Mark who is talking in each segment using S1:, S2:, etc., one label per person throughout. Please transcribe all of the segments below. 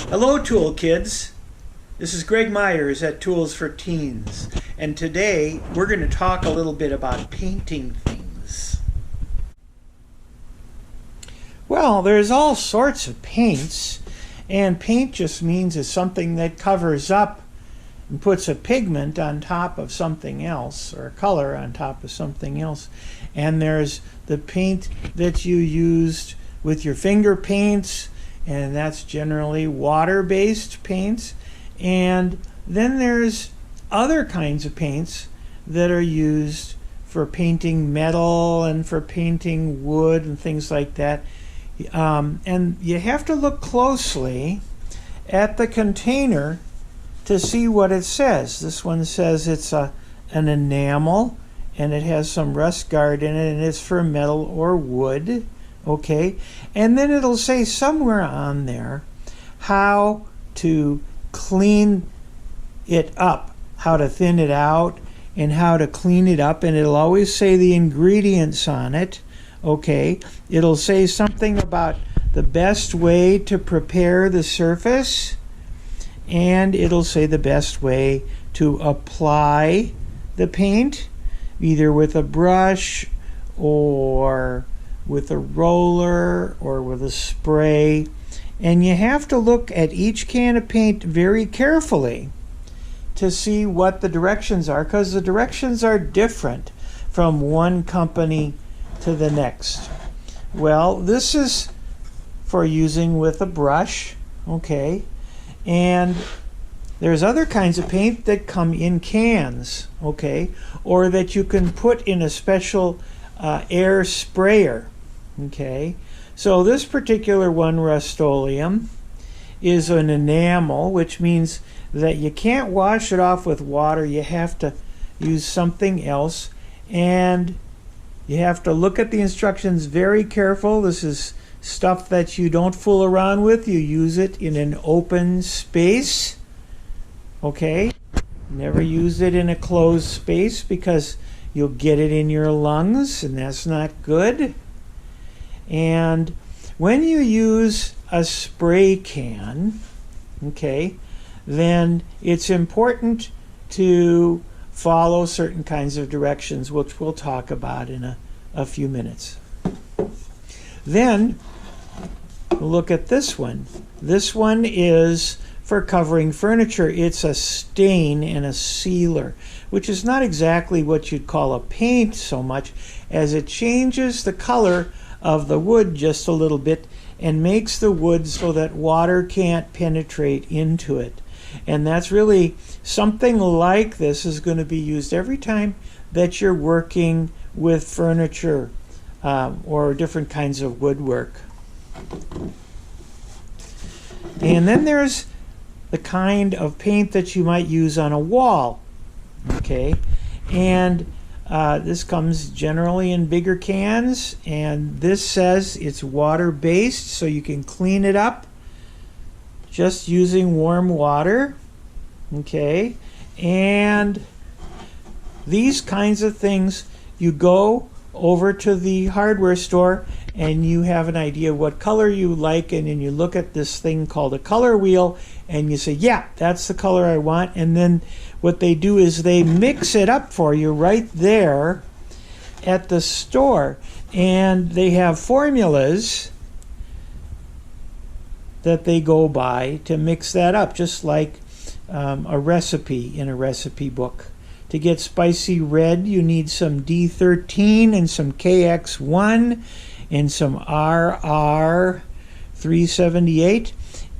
S1: Hello Tool Kids, this is Greg Myers at Tools4Teens, and today we're going to talk a little bit about painting things. Well, there's all sorts of paints, and paint just means it's something that covers up and puts a pigment on top of something else, or a color on top of something else. And there's the paint that you used with your finger paints, and that's generally water-based paints. And then there's other kinds of paints that are used for painting metal and for painting wood and things like that. And you have to look closely at the container to see what it says. This one says it's an enamel, and it has some rust guard in it, and it's for metal or wood. Okay, and then it'll say somewhere on there how to clean it up, how to thin it out, and how to clean it up, and it'll always say the ingredients on it. Okay, it'll say something about the best way to prepare the surface, and it'll say the best way to apply the paint, either with a brush or with a roller or with a spray. And you have to look at each can of paint very carefully to see what the directions are, because the directions are different from one company to the next. Well, this is for using with a brush, okay? And there's other kinds of paint that come in cans, okay? Or that you can put in a special air sprayer. Okay, so this particular one, Rust-Oleum, is an enamel, which means that you can't wash it off with water. You have to use something else, and you have to look at the instructions very careful. This is stuff that you don't fool around with. You use it in an open space. Okay, never use it in a closed space because you'll get it in your lungs, and that's not good. And when you use a spray can, okay, then it's important to follow certain kinds of directions, which we'll talk about in a few minutes. Then look at this one. This one is for covering furniture. It's a stain and a sealer, which is not exactly what you'd call a paint so much as it changes the color of the wood just a little bit and makes the wood so that water can't penetrate into it. And that's really something like this is going to be used every time that you're working with furniture or different kinds of woodwork. And then there's the kind of paint that you might use on a wall. Okay, and this comes generally in bigger cans, and this says it's water-based, so you can clean it up just using warm water. Okay, and these kinds of things, you go over to the hardware store and you have an idea what color you like, and then you look at this thing called a color wheel and you say, yeah, that's the color I want. And then what they do is they mix it up for you right there at the store, and they have formulas that they go by to mix that up, just like a recipe in a recipe book. To get spicy red, you need some D13 and some KX1 and some RR378,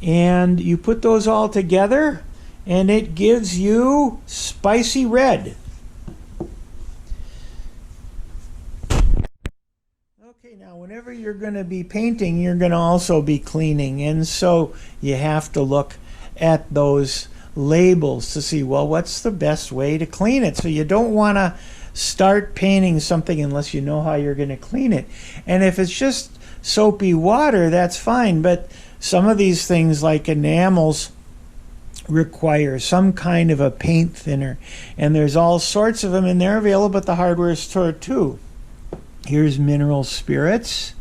S1: and you put those all together and it gives you spicy red. Okay, now whenever you're going to be painting, you're going to also be cleaning, and so you have to look at those labels to see, well, what's the best way to clean it? So you don't want to start painting something unless you know how you're going to clean it. And if it's just soapy water, that's fine, but some of these things like enamels require some kind of a paint thinner, and there's all sorts of them, and they're available at the hardware store too. Here's mineral spirits,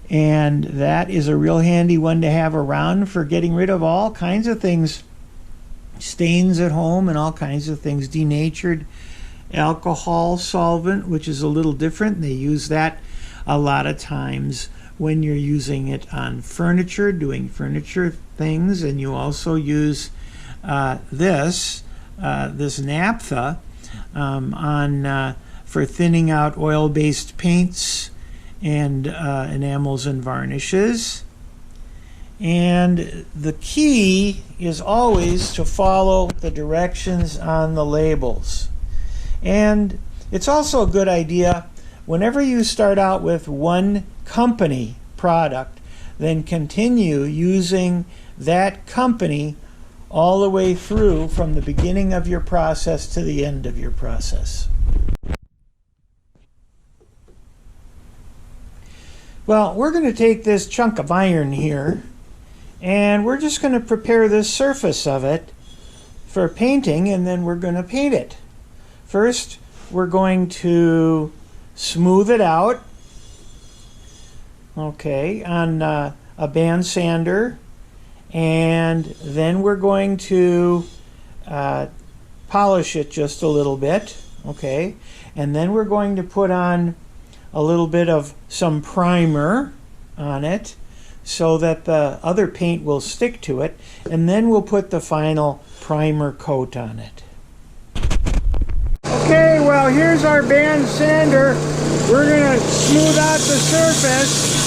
S1: And that is a real handy one to have around for getting rid of all kinds of things, stains at home and all kinds of things. Denatured alcohol solvent, which is a little different. They use that a lot of times when you're using it on furniture, doing furniture things. And you also use this naphtha for thinning out oil-based paints and enamels and varnishes. And the key is always to follow the directions on the labels. And it's also a good idea, whenever you start out with one company product, then continue using that company all the way through, from the beginning of your process to the end of your process. Well, we're going to take this chunk of iron here, and we're just going to prepare the surface of it for painting, and then we're going to paint it. First, we're going to smooth it out, okay, on a band sander. And then we're going to polish it just a little bit, okay? And then we're going to put on a little bit of some primer on it so that the other paint will stick to it. And then we'll put the final primer coat on it. Okay, well, here's our band sander. We're going to smooth out the surface.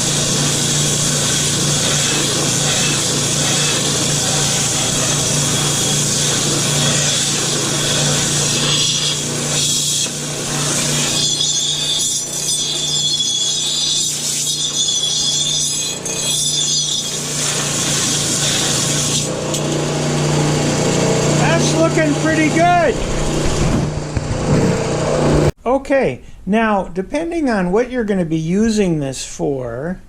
S1: Looking pretty good. Okay, now depending on what you're going to be using this for,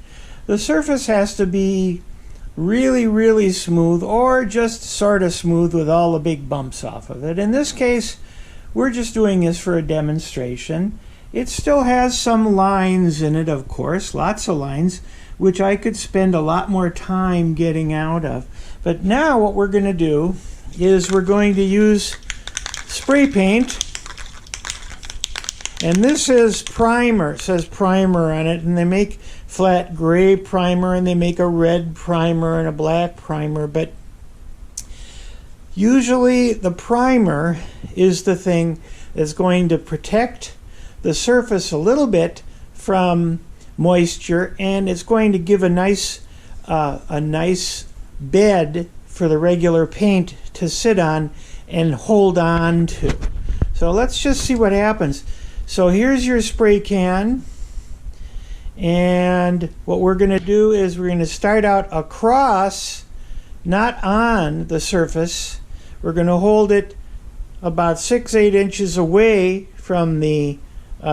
S1: the surface has to be really, really smooth, or just sort of smooth with all the big bumps off of it. In this case, we're just doing this for a demonstration. It still has some lines in it, of course, lots of lines, which I could spend a lot more time getting out of. But now what we're going to do is we're going to use spray paint, and this is primer. It says primer on it, and they make flat gray primer, and they make a red primer and a black primer, but usually the primer is the thing that's going to protect the surface a little bit from moisture, and it's going to give a nice bed for the regular paint to sit on and hold on to. So let's just see what happens. So here's your spray can, and what we're going to do is we're going to start out across, not on the surface. We're going to hold it about 6-8 inches away from the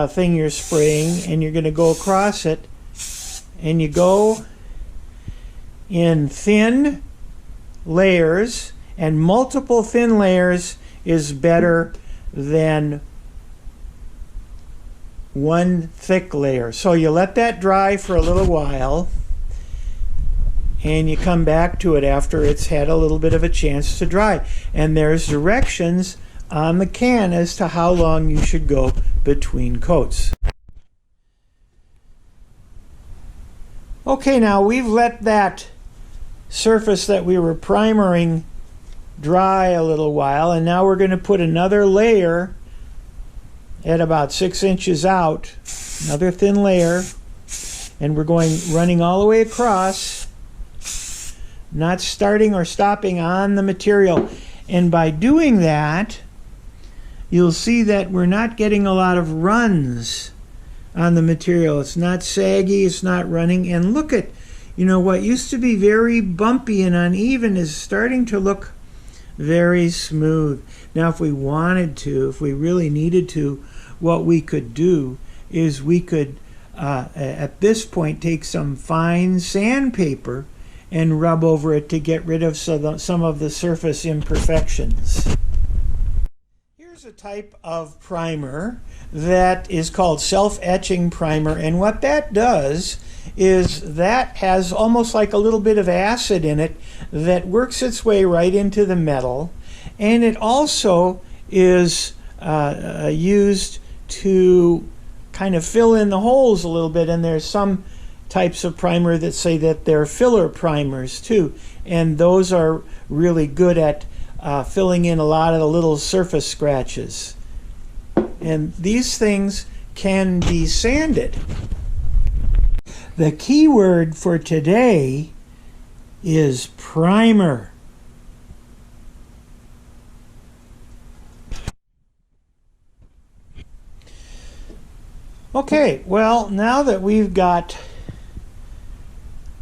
S1: thing you're spraying, and you're going to go across it, and you go in thin layers, and multiple thin layers is better than one thick layer. So you let that dry for a little while, and you come back to it after it's had a little bit of a chance to dry. And there's directions on the can as to how long you should go between coats. Okay, now we've let that surface that we were primering dry a little while, and now we're going to put another layer at about 6 inches out, another thin layer, and we're running all the way across, not starting or stopping on the material. And by doing that, you'll see that we're not getting a lot of runs on the material. It's not saggy, it's not running, and look at, what used to be very bumpy and uneven is starting to look very smooth. Now, if we wanted to, if we really needed to, what we could do is we could, at this point, take some fine sandpaper and rub over it to get rid of some of the surface imperfections. Here's a type of primer that is called self-etching primer, and what that does is that has almost like a little bit of acid in it that works its way right into the metal, and it also is used to kind of fill in the holes a little bit. And there's some types of primer that say that they're filler primers too, and those are really good at filling in a lot of the little surface scratches. And these things can be sanded. The key word for today is primer. Okay, well, now that we've got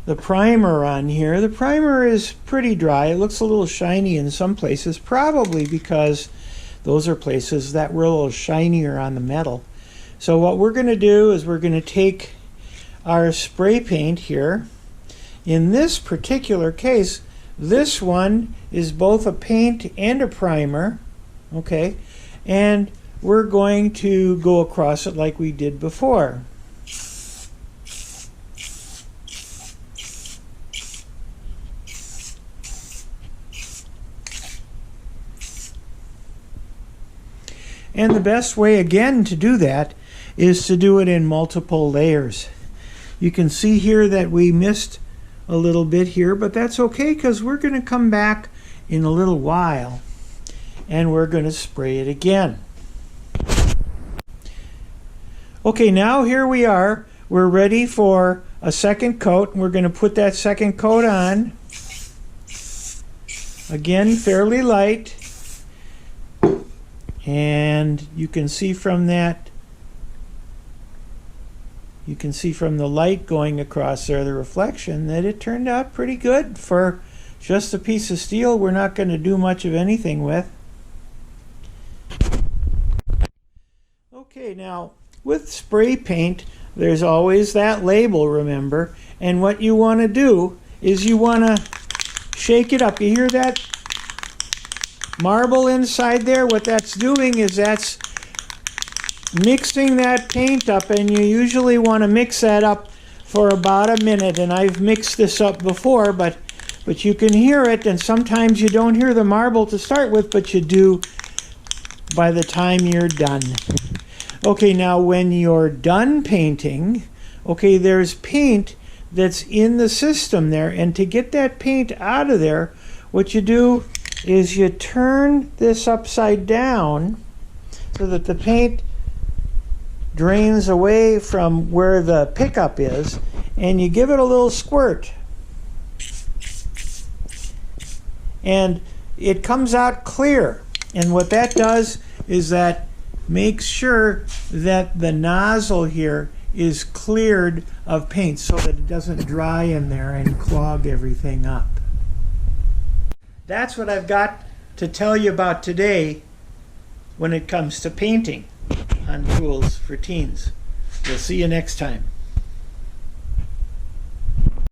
S1: the primer on here, the primer is pretty dry. It looks a little shiny in some places, probably because those are places that were a little shinier on the metal. So what we're going to do is we're going to take our spray paint here. In this particular case, this one is both a paint and a primer, okay, and we're going to go across it like we did before. And the best way again to do that is to do it in multiple layers. You can see here that we missed a little bit here, but that's okay because we're going to come back in a little while and we're going to spray it again. Okay, now here we are. We're ready for a second coat. We're going to put that second coat on. Again, fairly light. And you can see from that, you can see from the light going across there, the reflection, that it turned out pretty good for just a piece of steel we're not going to do much of anything with. Okay, now with spray paint, there's always that label, remember, and what you want to do is you want to shake it up. You hear that marble inside there? What that's doing is that's mixing that paint up, and you usually want to mix that up for about a minute. And I've mixed this up before, but you can hear it, and sometimes you don't hear the marble to start with, but you do by the time you're done. Okay, now when you're done painting, okay, there's paint that's in the system there, and to get that paint out of there, what you do is you turn this upside down so that the paint drains away from where the pickup is, and you give it a little squirt. And it comes out clear. And what that does is that makes sure that the nozzle here is cleared of paint so that it doesn't dry in there and clog everything up. That's what I've got to tell you about today when it comes to painting on Tools for Teens. We'll see you next time.